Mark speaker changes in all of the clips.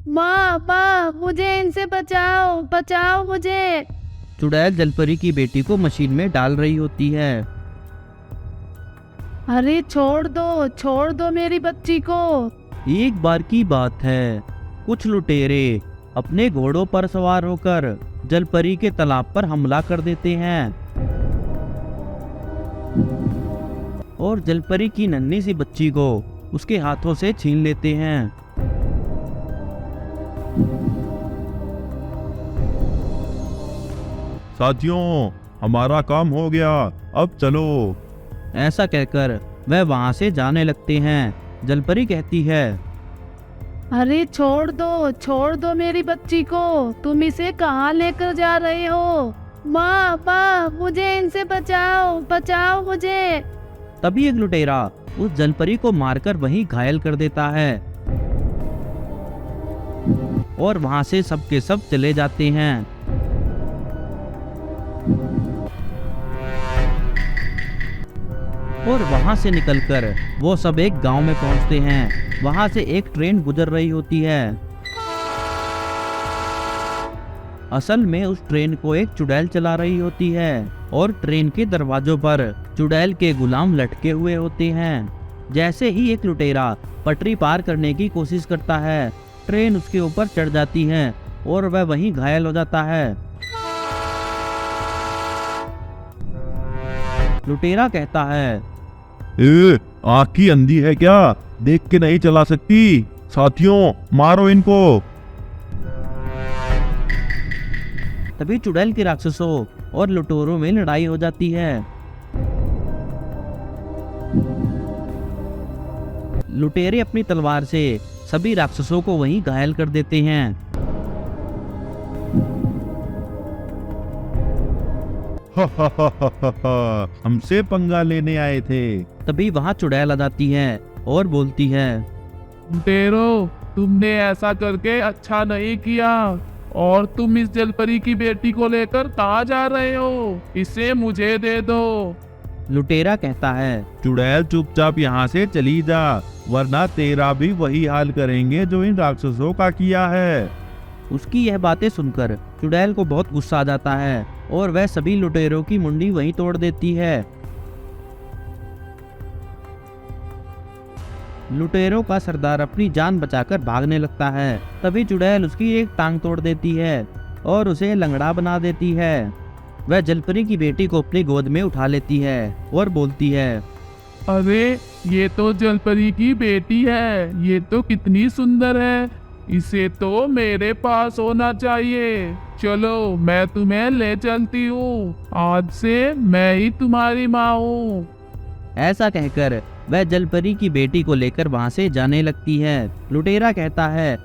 Speaker 1: माँ माँ, मुझे इनसे बचाओ, बचाओ मुझे।
Speaker 2: चुड़ैल जलपरी की बेटी को मशीन में डाल रही होती है।
Speaker 1: अरे छोड़ दो मेरी बच्ची को।
Speaker 2: एक बार की बात है, कुछ लुटेरे अपने घोड़ों पर सवार होकर जलपरी के तालाब पर हमला कर देते हैं और जलपरी की नन्ही सी बच्ची को उसके हाथों से छीन लेते हैं।
Speaker 3: साथियों, हमारा काम हो गया, अब चलो।
Speaker 2: ऐसा कहकर वह वहां से जाने लगते हैं। जलपरी कहती है,
Speaker 1: अरे छोड़ दो मेरी बच्ची को। तुम इसे कहाँ लेकर जा रहे हो? माँ माँ, मुझे इनसे बचाओ, बचाओ मुझे।
Speaker 2: तभी एक लुटेरा उस जलपरी को मारकर वहीं घायल कर देता है और वहां से सब के सब चले जाते हैं। और वहां से निकलकर वो सब एक गांव में पहुंचते हैं। वहां से एक ट्रेन गुजर रही होती है। असल में उस ट्रेन को एक चुड़ैल चला रही होती है और ट्रेन के दरवाजों पर चुड़ैल के गुलाम लटके हुए होते हैं। जैसे ही एक लुटेरा पटरी पार करने की कोशिश करता है, ट्रेन उसके ऊपर चढ़ जाती है और वह वहीं घायल हो जाता है। लुटेरा कहता है,
Speaker 3: आँख की अंधी है क्या? देख के नहीं चला सकती? साथियों, मारो इनको।
Speaker 2: तभी चुड़ैल के राक्षसों और लुटेरों में लड़ाई हो जाती है। लुटेरे अपनी तलवार से सभी राक्षसों को वहीं घायल कर देते हैं।
Speaker 3: हमसे पंगा लेने आए थे।
Speaker 2: तभी वहां चुड़ैल आ जाती है और बोलती है,
Speaker 4: लुटेरो, तुमने ऐसा करके अच्छा नहीं किया। और तुम इस जलपरी की बेटी को लेकर कहाँ जा रहे हो? इसे मुझे दे दो।
Speaker 2: लुटेरा कहता है,
Speaker 3: चुड़ैल, चुपचाप यहाँ से चली जा, वरना तेरा भी वही हाल करेंगे जो इन राक्षसों का किया है।
Speaker 2: उसकी यह बातें सुनकर चुड़ैल को बहुत गुस्सा आ जाता है और वह सभी लुटेरों की मुंडी वहीं तोड़ देती है। लुटेरों का सरदार अपनी जान बचाकर भागने लगता है। तभी चुड़ैल उसकी एक टांग तोड़ देती है और उसे लंगड़ा बना देती है। वह जलपरी की बेटी को अपनी गोद में उठा लेती है और बोलती है,
Speaker 4: अरे, ये तो जलपरी की बेटी है। ये तो कितनी सुंदर है। इसे तो मेरे पास होना चाहिए। चलो, मैं तुम्हें ले चलती हूँ। आज से मैं ही तुम्हारी माँ हूँ।
Speaker 2: ऐसा कहकर वह जलपरी की बेटी को लेकर वहां से जाने लगती है। लुटेरा कहता है,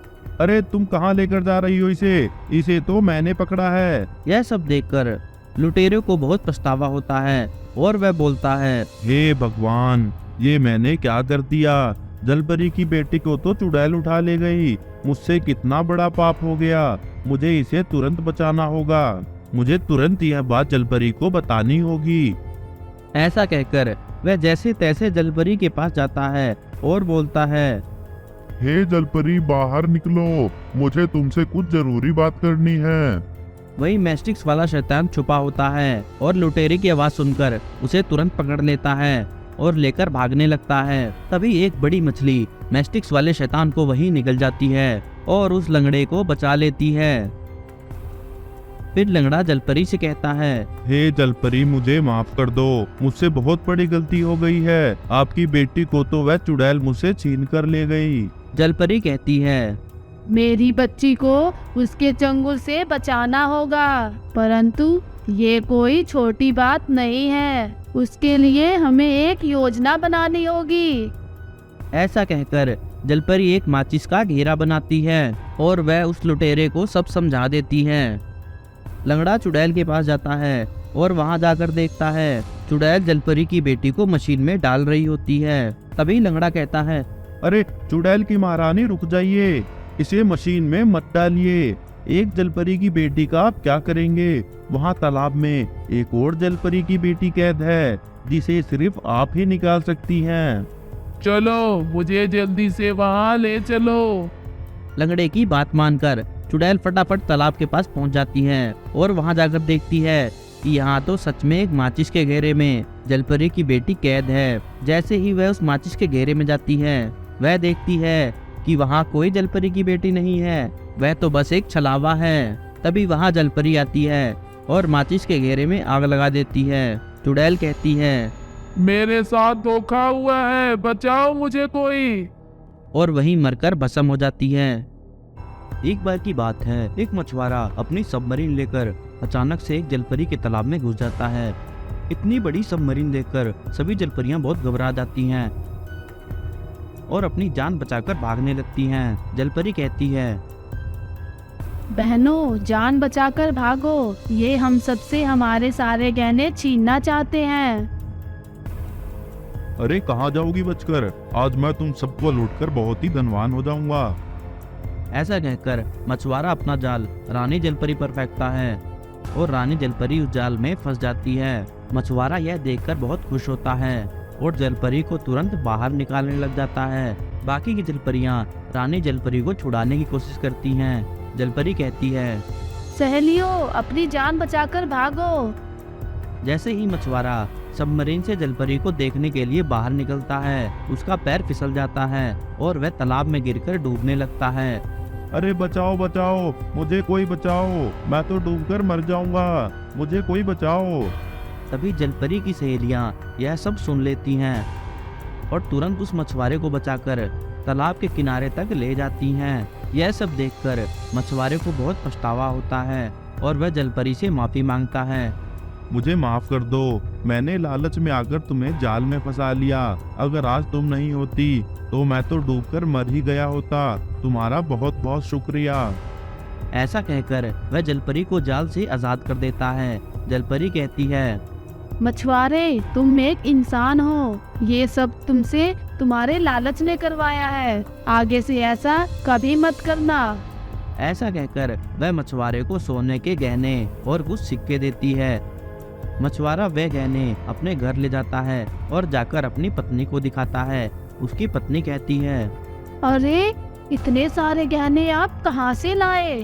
Speaker 3: अरे, तुम कहाँ लेकर जा रही हो इसे? इसे तो मैंने पकड़ा है।
Speaker 2: यह सब देखकर लुटेरे को बहुत पछतावा होता है और वह बोलता है,
Speaker 3: हे भगवान, ये मैंने क्या कर दिया? जलपरी की बेटी को तो चुड़ैल उठा ले गई। मुझसे कितना बड़ा पाप हो गया। मुझे इसे तुरंत बचाना होगा। मुझे तुरंत यह बात जलपरी को बतानी होगी।
Speaker 2: ऐसा कहकर वह जैसे तैसे जलपरी के पास जाता है और बोलता है,
Speaker 3: हे जलपरी, बाहर निकलो, मुझे तुमसे कुछ जरूरी बात करनी है।
Speaker 2: वही मैस्टिक्स वाला शैतान छुपा होता है और लुटेरे की आवाज सुनकर उसे तुरंत पकड़ लेता है और लेकर भागने लगता है। तभी एक बड़ी मछली मैस्टिक्स वाले शैतान को वहीं निगल जाती है और उस लंगड़े को बचा लेती है। फिर लंगड़ा जलपरी से कहता है,
Speaker 3: हे जलपरी, मुझे माफ कर दो। मुझसे बहुत बड़ी गलती हो गई है। आपकी बेटी को तो वह चुड़ैल मुझसे छीन कर ले गई।
Speaker 2: जलपरी कहती है,
Speaker 1: मेरी बच्ची को उसके चंगुल से बचाना होगा, परंतु ये कोई छोटी बात नहीं है। उसके लिए हमें एक योजना बनानी होगी।
Speaker 2: ऐसा कहकर जलपरी एक माचिस का घेरा बनाती है और वह उस लुटेरे को सब समझा देती है। लंगड़ा चुड़ैल के पास जाता है और वहां जाकर देखता है चुड़ैल जलपरी की बेटी को मशीन में डाल रही होती है। तभी लंगड़ा कहता है,
Speaker 3: अरे चुड़ैल की महारानी, रुक जाइए, इसे मशीन में मत डालिए। एक जलपरी की बेटी का आप क्या करेंगे? वहाँ तालाब में एक और जलपरी की बेटी कैद है, जिसे सिर्फ आप ही निकाल सकती हैं।
Speaker 4: चलो, मुझे जल्दी से वहाँ ले चलो।
Speaker 2: लंगड़े की बात मानकर चुड़ैल फटाफट तालाब के पास पहुंच जाती है और वहां जाकर देखती है कि यहाँ तो सच में एक माचिस के घेरे में जलपरी की बेटी कैद है। जैसे ही वह उस माचिस के घेरे में जाती है, वह देखती है कि वहाँ कोई जलपरी की बेटी नहीं है, वह तो बस एक छलावा है। तभी वहाँ जलपरी आती है और माचिस के घेरे में आग लगा देती है। चुड़ैल कहती है,
Speaker 4: मेरे साथ धोखा हुआ है, बचाओ मुझे कोई।
Speaker 2: और वहीं मरकर भस्म हो जाती है। एक बार की बात है, एक मछुआरा अपनी सबमरीन लेकर अचानक से एक जलपरी के तालाब में घुस जाता है। इतनी बड़ी सबमरीन देखकर सभी जलपरियां बहुत घबरा जाती हैं और अपनी जान बचाकर भागने लगती हैं। जलपरी कहती है,
Speaker 1: बहनों, जान बचाकर भागो, ये हम सबसे हमारे सारे गहने छीनना चाहते हैं।
Speaker 3: अरे कहाँ जाओगी बचकर? आज मैं तुम सबको लूटकर बहुत ही धनवान हो जाऊंगा।
Speaker 2: ऐसा कहकर मछुआरा अपना जाल रानी जलपरी पर फेंकता है और रानी जलपरी उस जाल में फंस जाती है। मछुआरा यह देखकर बहुत खुश होता है और जलपरी को तुरंत बाहर निकालने लग जाता है। बाकी की जलपरियां रानी जलपरी को छुड़ाने की कोशिश करती हैं। जलपरी कहती है,
Speaker 1: सहेलियों, अपनी जान बचाकर भागो।
Speaker 2: जैसे ही मछुआरा सबमरीन से जलपरी को देखने के लिए बाहर निकलता है, उसका पैर फिसल जाता है और वह तालाब में गिरकर डूबने लगता है।
Speaker 3: अरे बचाओ बचाओ, मुझे कोई बचाओ, मैं तो डूबकर मर जाऊंगा, मुझे कोई बचाओ।
Speaker 2: तभी जलपरी की सहेलियां यह सब सुन लेती हैं और तुरंत उस मछुआरे को बचाकर तालाब के किनारे तक ले जाती हैं। यह सब देखकर मछुआरे को बहुत पछतावा होता है और वह जलपरी से माफी मांगता है।
Speaker 3: मुझे माफ कर दो, मैंने लालच में आकर तुम्हें जाल में फंसा लिया। अगर आज तुम नहीं होती तो मैं तो डूबकर मर ही गया होता। तुम्हारा बहुत बहुत शुक्रिया।
Speaker 2: ऐसा कहकर वह जलपरी को जाल से आजाद कर देता है। जलपरी कहती है,
Speaker 1: मछुआरे, तुम एक इंसान हो, ये सब तुमसे तुम्हारे लालच ने करवाया है, आगे से ऐसा कभी मत करना।
Speaker 2: ऐसा कहकर वह मछुआरे को सोने के गहने और कुछ सिक्के देती है। मछुआरा वह गहने अपने घर ले जाता है और जाकर अपनी पत्नी को दिखाता है। उसकी पत्नी कहती है,
Speaker 1: अरे, इतने सारे गहने आप कहाँ से लाए?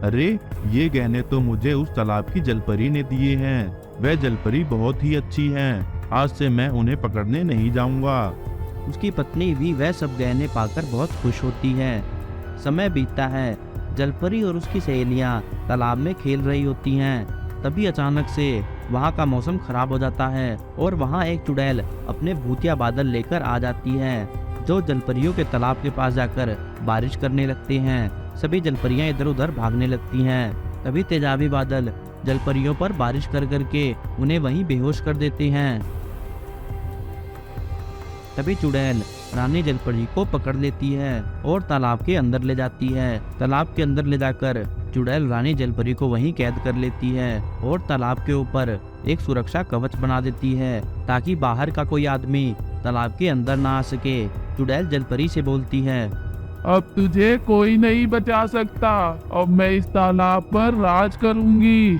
Speaker 3: अरे ये गहने तो मुझे उस तालाब की जलपरी ने दिए हैं। वह जलपरी बहुत ही अच्छी हैं। आज से मैं उन्हें पकड़ने नहीं जाऊंगा।
Speaker 2: उसकी पत्नी भी वह सब गहने पाकर बहुत खुश होती है। समय बीतता है। जलपरी और उसकी सहेलियां तालाब में खेल रही होती हैं। तभी अचानक से वहाँ का मौसम खराब हो जाता है और वहाँ एक चुड़ैल अपने भूतिया बादल लेकर आ जाती है, जो जलपरियों के तालाब के पास जाकर बारिश करने लगते हैं। सभी जलपरियां इधर उधर भागने लगती हैं। तभी तेजाबी बादल जलपरियों पर बारिश कर करके उन्हें वहीं बेहोश कर देते हैं। तभी चुड़ैल रानी जलपरी को पकड़ लेती है और तालाब के अंदर ले जाती है। तालाब के अंदर ले जाकर चुड़ैल रानी जलपरी को वहीं कैद कर लेती है और तालाब के ऊपर एक सुरक्षा कवच बना देती है ताकि बाहर का कोई आदमी तालाब के अंदर ना आ सके। चुड़ैल जलपरी से बोलती है,
Speaker 4: अब तुझे कोई नहीं बचा सकता, अब मैं इस तालाब पर राज करूंगी।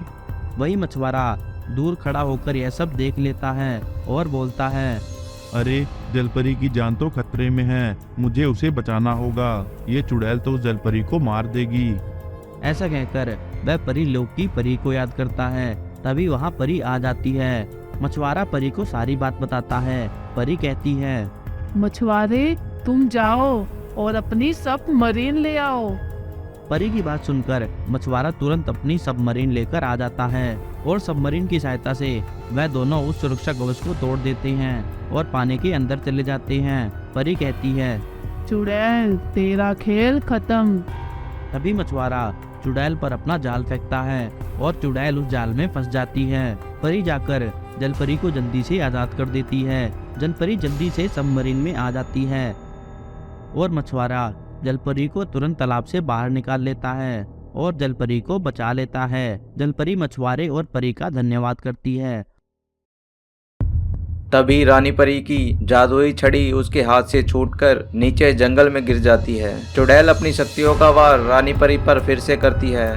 Speaker 2: वही मछुआरा दूर खड़ा होकर यह सब देख लेता है और बोलता है,
Speaker 3: अरे जलपरी की जान तो खतरे में है, मुझे उसे बचाना होगा। ये चुड़ैल तो उस जलपरी को मार देगी।
Speaker 2: ऐसा कहकर वह परी लोक की परी को याद करता है। तभी वहाँ परी आ जाती है। मछुआरा परी को सारी बात बताता है। परी कहती है,
Speaker 1: मछुआरे, तुम जाओ और अपनी सबमरीन ले आओ।
Speaker 2: परी की बात सुनकर मछुआरा तुरंत अपनी सबमरीन लेकर आ जाता है और सबमरीन की सहायता से वह दोनों उस सुरक्षा कवच को तोड़ देते हैं और पानी के अंदर चले जाते हैं। परी कहती है,
Speaker 1: चुड़ैल, तेरा खेल खत्म।
Speaker 2: तभी मछुआरा चुड़ैल पर अपना जाल फेंकता है और चुड़ैल उस जाल में फंस जाती है। परी जाकर जलपरी को जल्दी से आजाद कर देती है। जलपरी जल्दी से सबमरीन में आ जाती है और मछुआरा जलपरी को तुरंत तालाब से बाहर निकाल लेता है और जलपरी को बचा लेता है। जलपरी मछुआरे और परी का धन्यवाद करती है।
Speaker 5: तभी रानी परी की जादुई छड़ी उसके हाथ से छूटकर नीचे जंगल में गिर जाती है। चुड़ैल अपनी शक्तियों का वार रानी परी पर फिर से करती है।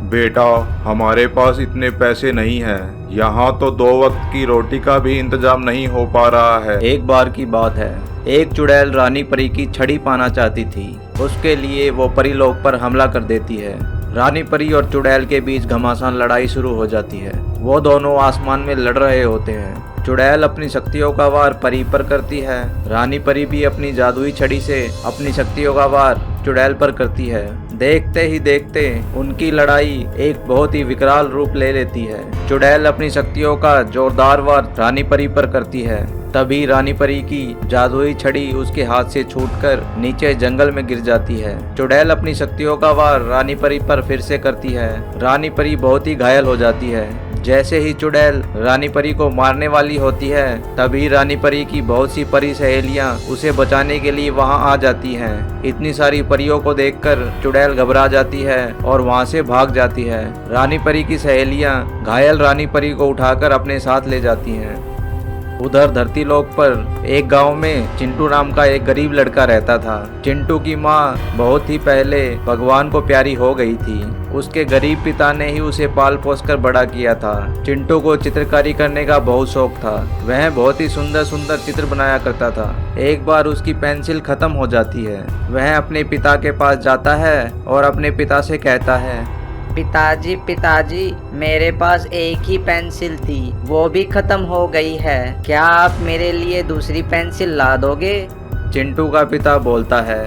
Speaker 6: बेटा, हमारे पास इतने पैसे नहीं हैं। यहाँ तो 2 वक्त की रोटी का भी इंतजाम नहीं हो पा रहा है।
Speaker 5: एक बार की बात है, एक चुड़ैल रानी परी की छड़ी पाना चाहती थी। उसके लिए वो परीलोक पर हमला कर देती है। रानी परी और चुड़ैल के बीच घमासान लड़ाई शुरू हो जाती है। वो दोनों आसमान में लड़ रहे होते हैं। चुड़ैल अपनी शक्तियों का वार परी पर करती है। रानी परी भी अपनी जादुई छड़ी से अपनी शक्तियों का वार चुड़ैल पर करती है। देखते ही देखते उनकी लड़ाई एक बहुत ही विकराल रूप ले लेती है। चुड़ैल अपनी शक्तियों का जोरदार वार रानी परी पर करती है। तभी रानी परी की जादुई छड़ी उसके हाथ से छूटकर नीचे जंगल में गिर जाती है। चुड़ैल अपनी शक्तियों का वार रानी परी पर फिर से करती है। रानी परी बहुत ही घायल हो जाती है। जैसे ही चुड़ैल रानी परी को मारने वाली होती है, तभी रानी परी की बहुत सी परी सहेलियां उसे बचाने के लिए वहां आ जाती हैं। इतनी सारी परियों को देखकर चुड़ैल घबरा जाती है और वहां से भाग जाती है। रानी परी की सहेलियां घायल रानी परी को उठाकर अपने साथ ले जाती हैं। उधर धरती लोक पर एक गांव में चिंटू नाम का एक गरीब लड़का रहता था। चिंटू की माँ बहुत ही पहले भगवान को प्यारी हो गई थी। उसके गरीब पिता ने ही उसे पाल पोस कर बड़ा किया था। चिंटू को चित्रकारी करने का बहुत शौक था। वह बहुत ही सुंदर सुंदर चित्र बनाया करता था। एक बार उसकी पेंसिल खत्म हो जाती है। वह अपने पिता के पास जाता है और अपने पिता से कहता है,
Speaker 7: पिताजी पिताजी, मेरे पास एक ही पेंसिल थी, वो भी खत्म हो गई है। क्या आप मेरे लिए दूसरी पेंसिल ला दोगे?
Speaker 5: चिंटू का पिता बोलता है,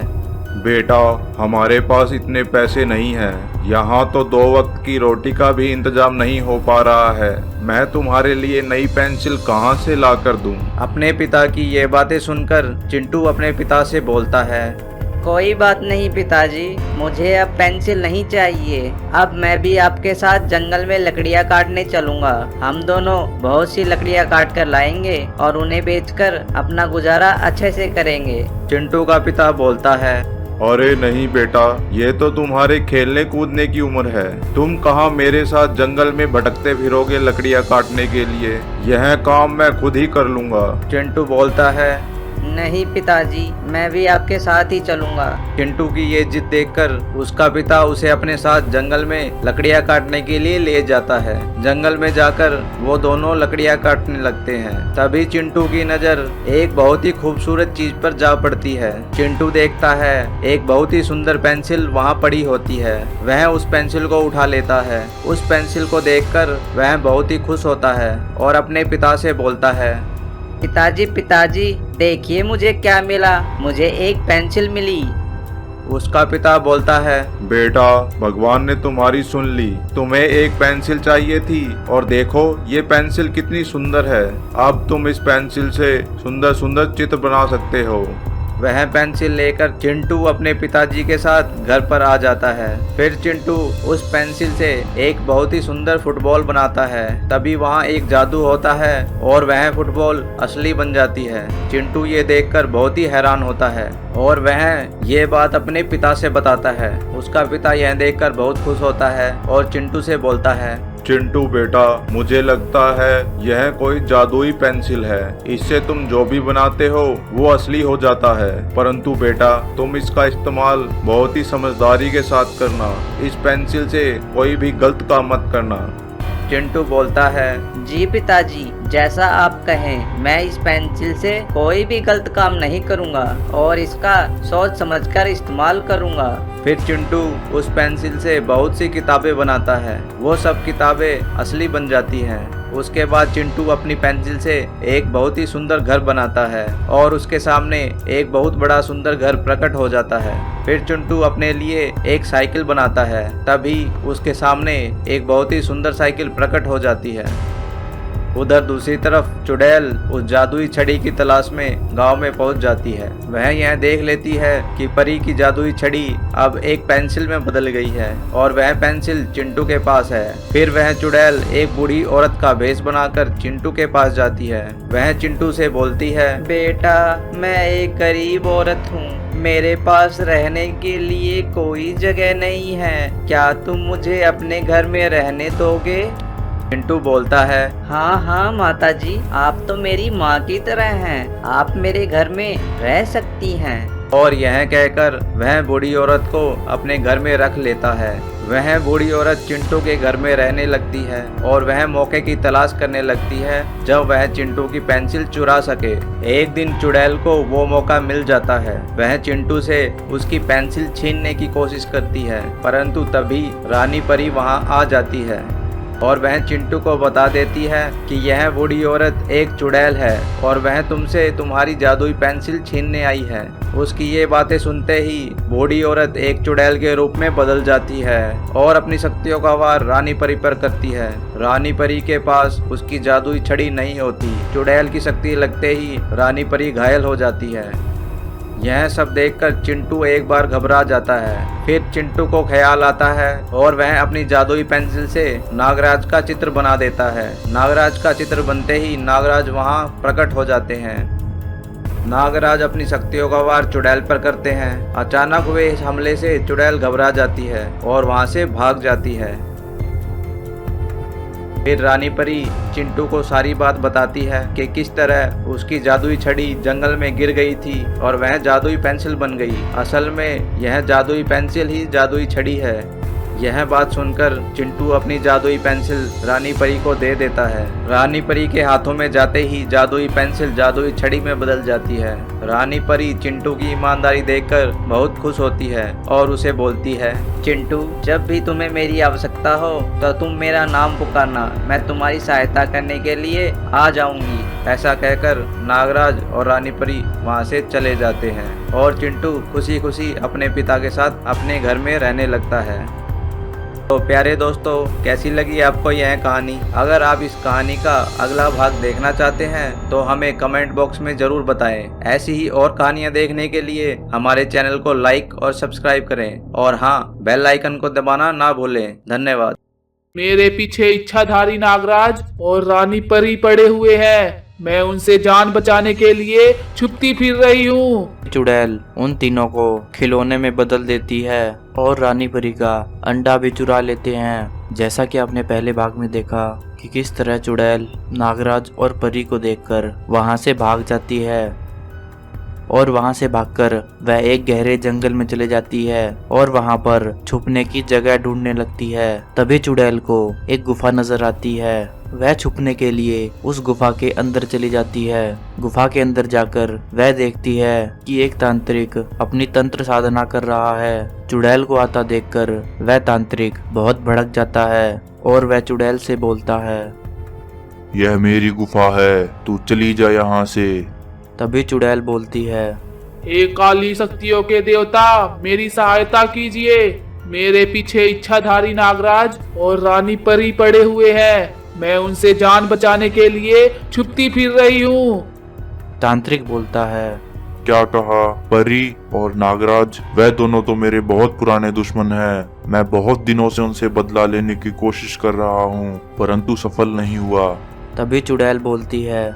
Speaker 6: बेटा, हमारे पास इतने पैसे नहीं हैं। यहाँ तो 2 वक्त की रोटी का भी इंतजाम नहीं हो पा रहा है। मैं तुम्हारे लिए नई पेंसिल कहाँ से ला कर दूँ?
Speaker 5: अपने पिता की ये बातें सुनकर चिंटू अपने पिता से बोलता है,
Speaker 7: कोई बात नहीं पिताजी, मुझे अब पेंसिल नहीं चाहिए। अब मैं भी आपके साथ जंगल में लकड़ियाँ काटने चलूँगा। हम दोनों बहुत सी लकड़ियाँ काट कर लाएंगे और उन्हें बेचकर अपना गुजारा अच्छे से करेंगे।
Speaker 5: चिंटू का पिता बोलता है,
Speaker 6: अरे नहीं बेटा, ये तो तुम्हारे खेलने कूदने की उम्र है। तुम कहाँ मेरे साथ जंगल में भटकते फिरोगे लकड़ियाँ काटने के लिए? यह काम मैं खुद ही कर लूँगा।
Speaker 5: चिंटू बोलता है,
Speaker 7: नहीं पिताजी, मैं भी आपके साथ ही चलूँगा।
Speaker 5: चिंटू की ये जिद देखकर उसका पिता उसे अपने साथ जंगल में लकड़ियाँ काटने के लिए ले जाता है। जंगल में जाकर वो दोनों लकड़ियाँ काटने लगते हैं। तभी चिंटू की नज़र एक बहुत ही खूबसूरत चीज पर जा पड़ती है। चिंटू देखता है एक बहुत ही सुंदर पेंसिल वहाँ पड़ी होती है। वह उस पेंसिल को उठा लेता है। उस पेंसिल को देखकर वह बहुत ही खुश होता है और अपने पिता से बोलता है,
Speaker 7: पिताजी पिताजी, देखिए मुझे क्या मिला, मुझे एक पेंसिल मिली।
Speaker 5: उसका पिता बोलता है,
Speaker 6: बेटा, भगवान ने तुम्हारी सुन ली। तुम्हें एक पेंसिल चाहिए थी और देखो ये पेंसिल कितनी सुंदर है। अब तुम इस पेंसिल से सुंदर सुंदर चित्र बना सकते हो।
Speaker 5: वह पेंसिल लेकर चिंटू अपने पिताजी के साथ घर पर आ जाता है। फिर चिंटू उस पेंसिल से एक बहुत ही सुंदर फुटबॉल बनाता है। तभी वहाँ एक जादू होता है और वह फुटबॉल असली बन जाती है। चिंटू ये देखकर बहुत ही हैरान होता है और वह ये बात अपने पिता से बताता है। उसका पिता यह देखकर बहुत खुश होता है और चिंटू से बोलता है,
Speaker 6: चिंटू बेटा, मुझे लगता है यह कोई जादुई पेंसिल है। इससे तुम जो भी बनाते हो वो असली हो जाता है। परंतु बेटा, तुम इसका इस्तेमाल बहुत ही समझदारी के साथ करना। इस पेंसिल से कोई भी गलत काम मत करना।
Speaker 5: चिंटू बोलता है,
Speaker 7: जी पिताजी, जैसा आप कहें, मैं इस पेंसिल से कोई भी गलत काम नहीं करूंगा और इसका सोच समझकर इस्तेमाल करूंगा।
Speaker 5: फिर चिंटू उस पेंसिल से बहुत सी किताबें बनाता है। वो सब किताबें असली बन जाती हैं। उसके बाद चिंटू अपनी पेंसिल से एक बहुत ही सुंदर घर बनाता है और उसके सामने एक बहुत बड़ा सुंदर घर प्रकट हो जाता है। फिर चिंटू अपने लिए एक साइकिल बनाता है। तभी उसके सामने एक बहुत ही सुंदर साइकिल प्रकट हो जाती है। उधर दूसरी तरफ चुड़ैल उस जादुई छड़ी की तलाश में गांव में पहुंच जाती है। वह यह देख लेती है कि परी की जादुई छड़ी अब एक पेंसिल में बदल गई है और वह पेंसिल चिंटू के पास है। फिर वह चुड़ैल एक बूढ़ी औरत का भेष बनाकर चिंटू के पास जाती है। वह चिंटू से बोलती है,
Speaker 7: बेटा, मैं एक गरीब औरत हूँ, मेरे पास रहने के लिए कोई जगह नहीं है। क्या तुम मुझे अपने घर में रहने दोगे?
Speaker 5: चिंटू बोलता है,
Speaker 7: हाँ हाँ माताजी, आप तो मेरी माँ की तरह हैं। आप मेरे घर में रह सकती हैं।
Speaker 5: और यह कहकर वह बूढ़ी औरत को अपने घर में रख लेता है। वह बूढ़ी औरत चिंटू के घर में रहने लगती है और वह मौके की तलाश करने लगती है जब वह चिंटू की पेंसिल चुरा सके। एक दिन चुड़ैल को वो मौका मिल जाता है। वह चिंटू से उसकी पेंसिल छीनने की कोशिश करती है, परंतु तभी रानी परी वहां आ जाती है और वह चिंटू को बता देती है कि यह बूढ़ी औरत एक चुड़ैल है और वह तुमसे तुम्हारी जादुई पेंसिल छीनने आई है। उसकी ये बातें सुनते ही बूढ़ी औरत एक चुड़ैल के रूप में बदल जाती है और अपनी शक्तियों का वार रानी परी पर करती है। रानी परी के पास उसकी जादुई छड़ी नहीं होती। चुड़ैल की शक्ति लगते ही रानी परी घायल हो जाती है। यह सब देखकर चिंटू एक बार घबरा जाता है। फिर चिंटू को ख्याल आता है और वह अपनी जादुई पेंसिल से नागराज का चित्र बना देता है। नागराज का चित्र बनते ही नागराज वहां प्रकट हो जाते हैं। नागराज अपनी शक्तियों का वार चुड़ैल पर करते हैं। अचानक वे इस हमले से चुड़ैल घबरा जाती है और वहां से भाग जाती है। फिर रानी परी चिंटू को सारी बात बताती है कि किस तरह उसकी जादुई छड़ी जंगल में गिर गई थी और वह जादुई पेंसिल बन गई। असल में यह जादुई पेंसिल ही जादुई छड़ी है। यह बात सुनकर चिंटू अपनी जादुई पेंसिल रानी परी को दे देता है। रानी परी के हाथों में जाते ही जादुई पेंसिल जादुई छड़ी में बदल जाती है। रानी परी चिंटू की ईमानदारी देखकर बहुत खुश होती है और उसे बोलती है,
Speaker 7: चिंटू, जब भी तुम्हें मेरी आवश्यकता हो तो तुम मेरा नाम पुकारना, मैं तुम्हारी सहायता करने के लिए आ जाऊंगी।
Speaker 5: ऐसा कहकर नागराज और रानी परी वहां से चले जाते हैं और चिंटू खुशी खुशी अपने पिता के साथ अपने घर में रहने लगता है। तो प्यारे दोस्तों, कैसी लगी आपको यह कहानी? अगर आप इस कहानी का अगला भाग देखना चाहते हैं तो हमें कमेंट बॉक्स में जरूर बताएं। ऐसी ही और कहानियां देखने के लिए हमारे चैनल को लाइक और सब्सक्राइब करें और हाँ, बेल आइकन को दबाना ना भूलें। धन्यवाद।
Speaker 4: मेरे पीछे इच्छाधारी नागराज और रानी परी पड़े हुए हैं। मैं उनसे जान बचाने के लिए छुपती फिर रही हूँ।
Speaker 5: चुड़ैल उन तीनों को खिलौने में बदल देती है और रानी परी का अंडा भी चुरा लेते हैं। जैसा कि आपने पहले भाग में देखा कि किस तरह चुड़ैल नागराज और परी को देखकर वहां से भाग जाती है और वहां से भागकर वह एक गहरे जंगल में चले जाती है और वहां पर छुपने की जगह ढूंढने लगती है। तभी चुड़ैल को एक गुफा नजर आती है। वह छुपने के लिए उस गुफा के अंदर चली जाती है। गुफा के अंदर जाकर वह देखती है कि एक तांत्रिक अपनी तंत्र साधना कर रहा है। चुड़ैल को आता देखकर वह तांत्रिक बहुत भड़क जाता है और वह चुड़ैल से बोलता है,
Speaker 3: यह मेरी गुफा है, तू चली जा यहाँ से।
Speaker 5: तभी चुड़ैल बोलती है,
Speaker 4: हे काली शक्तियों के देवता, मेरी सहायता कीजिए। मेरे पीछे इच्छाधारी नागराज और रानी परी पड़े हुए हैं। मैं उनसे जान बचाने के लिए छुपती फिर रही हूँ।
Speaker 5: तांत्रिक बोलता है,
Speaker 3: क्या कहा? परी और नागराज, वह दोनों तो मेरे बहुत पुराने दुश्मन हैं। मैं बहुत दिनों से उनसे बदला लेने की कोशिश कर रहा हूँ, परंतु सफल नहीं हुआ।
Speaker 5: तभी चुड़ैल बोलती है,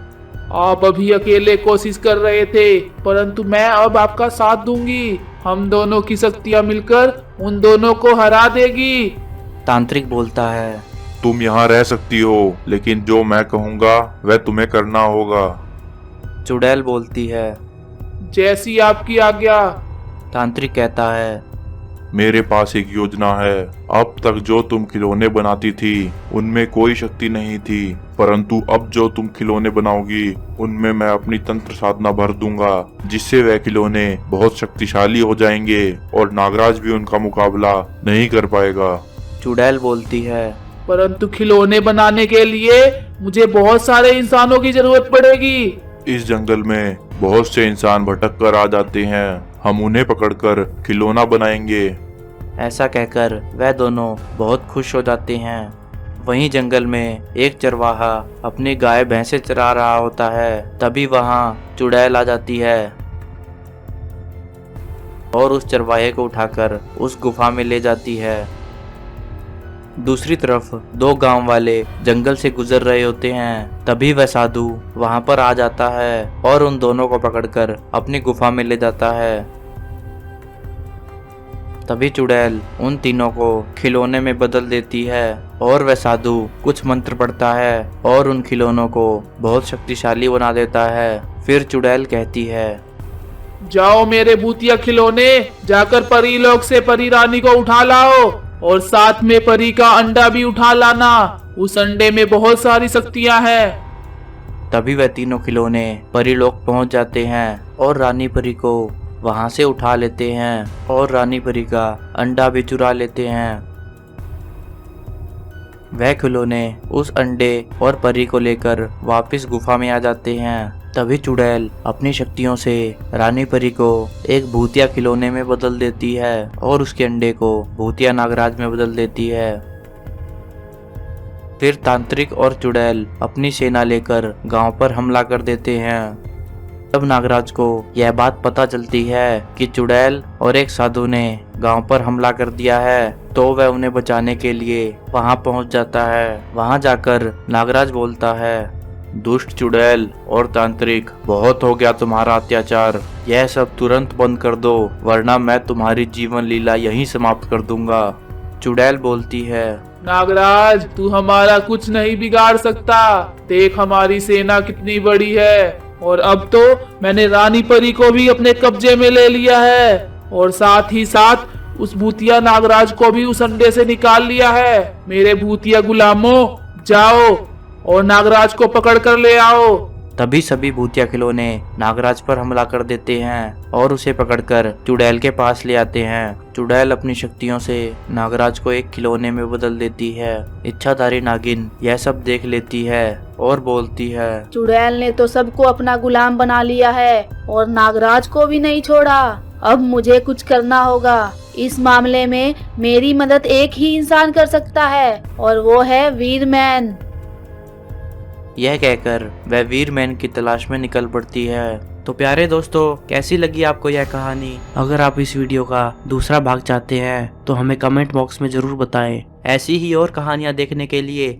Speaker 4: आप अभी अकेले कोशिश कर रहे थे, परंतु मैं अब आपका साथ दूंगी। हम दोनों की शक्तियाँ मिलकर उन दोनों को हरा देगी।
Speaker 5: तांत्रिक बोलता है,
Speaker 3: तुम यहाँ रह सकती हो, लेकिन जो मैं कहूँगा वह तुम्हें करना होगा।
Speaker 5: चुड़ैल बोलती है,
Speaker 4: जैसी आपकी आज्ञा।
Speaker 5: तांत्रिक कहता है,
Speaker 3: मेरे पास एक योजना है। अब तक जो तुम खिलौने बनाती थी उनमें कोई शक्ति नहीं थी, परंतु अब जो तुम खिलौने बनाओगी उनमें मैं अपनी तंत्र साधना भर दूंगा, जिससे वह खिलौने बहुत शक्तिशाली हो जाएंगे और नागराज भी उनका मुकाबला नहीं कर पाएगा।
Speaker 5: चुड़ैल बोलती है,
Speaker 4: परंतु खिलौने बनाने के लिए मुझे बहुत सारे इंसानों की जरूरत पड़ेगी।
Speaker 3: इस जंगल में बहुत से इंसान भटक कर आ जाते हैं, हम उन्हें पकड़कर खिलौना बनाएंगे।
Speaker 5: ऐसा कहकर वह दोनों बहुत खुश हो जाते हैं। वहीं जंगल में एक चरवाहा अपनी गाय भैंसे चरा रहा होता है। तभी वहां चुड़ैल आ जाती है और उस चरवाहे को उठाकर उस गुफा में ले जाती है। दूसरी तरफ दो गांव वाले जंगल से गुजर रहे होते हैं। तभी वह साधु वहां पर आ जाता है और उन दोनों को पकड़कर अपनी गुफा में ले जाता है। तभी चुड़ैल उन तीनों को खिलौने में बदल देती है और वह साधु कुछ मंत्र पढ़ता है और उन खिलौनों को बहुत शक्तिशाली बना देता है। फिर चुड़ैल कहती है,
Speaker 4: जाओ मेरे भूतिया खिलौने, जाकर परी लोक से परी रानी को उठा लाओ और साथ में परी का अंडा भी उठा लाना। उस अंडे में बहुत सारी शक्तियां हैं।
Speaker 5: तभी वह तीनों खिलौने परीलोक पहुंच जाते हैं और रानी परी को वहां से उठा लेते हैं और रानी परी का अंडा भी चुरा लेते हैं। वह खिलौने उस अंडे और परी को लेकर वापस गुफा में आ जाते हैं। तभी चुड़ैल अपनी शक्तियों से रानी परी को एक भूतिया खिलौने में बदल देती है और उसके अंडे को भूतिया नागराज में बदल देती है। फिर तांत्रिक और चुड़ैल अपनी सेना लेकर गांव पर हमला कर देते हैं। तब नागराज को यह बात पता चलती है कि चुड़ैल और एक साधु ने गांव पर हमला कर दिया है, तो वह उन्हें बचाने के लिए वहां पहुंच जाता है। वहां जाकर नागराज बोलता है, दुष्ट चुड़ैल और तांत्रिक, बहुत हो गया तुम्हारा अत्याचार। यह सब तुरंत बंद कर दो, वरना मैं तुम्हारी जीवन लीला यहीं समाप्त कर दूंगा। चुड़ैल बोलती है,
Speaker 4: नागराज, तू हमारा कुछ नहीं बिगाड़ सकता। देख हमारी सेना कितनी बड़ी है और अब तो मैंने रानी परी को भी अपने कब्जे में ले लिया है और साथ ही साथ उस भूतिया नागराज को भी उस अंडे से निकाल लिया है। मेरे भूतिया गुलामों, जाओ और नागराज को पकड़ कर ले आओ।
Speaker 5: तभी सभी भूतिया खिलौने नागराज पर हमला कर देते हैं और उसे पकड़कर चुड़ैल के पास ले आते हैं। चुड़ैल अपनी शक्तियों से नागराज को एक खिलौने में बदल देती है। इच्छाधारी नागिन यह सब देख लेती है और बोलती है,
Speaker 1: चुड़ैल ने तो सबको अपना गुलाम बना लिया है और नागराज को भी नहीं छोड़ा। अब मुझे कुछ करना होगा। इस मामले में मेरी मदद एक ही इंसान कर सकता है और वो है वीरमैन।
Speaker 5: यह कहकर वह वीरमैन की तलाश में निकल पड़ती है। तो प्यारे दोस्तों, कैसी लगी आपको यह कहानी? अगर आप इस वीडियो का दूसरा भाग चाहते हैं तो हमें कमेंट बॉक्स में जरूर बताएं। ऐसी ही और कहानियां देखने के लिए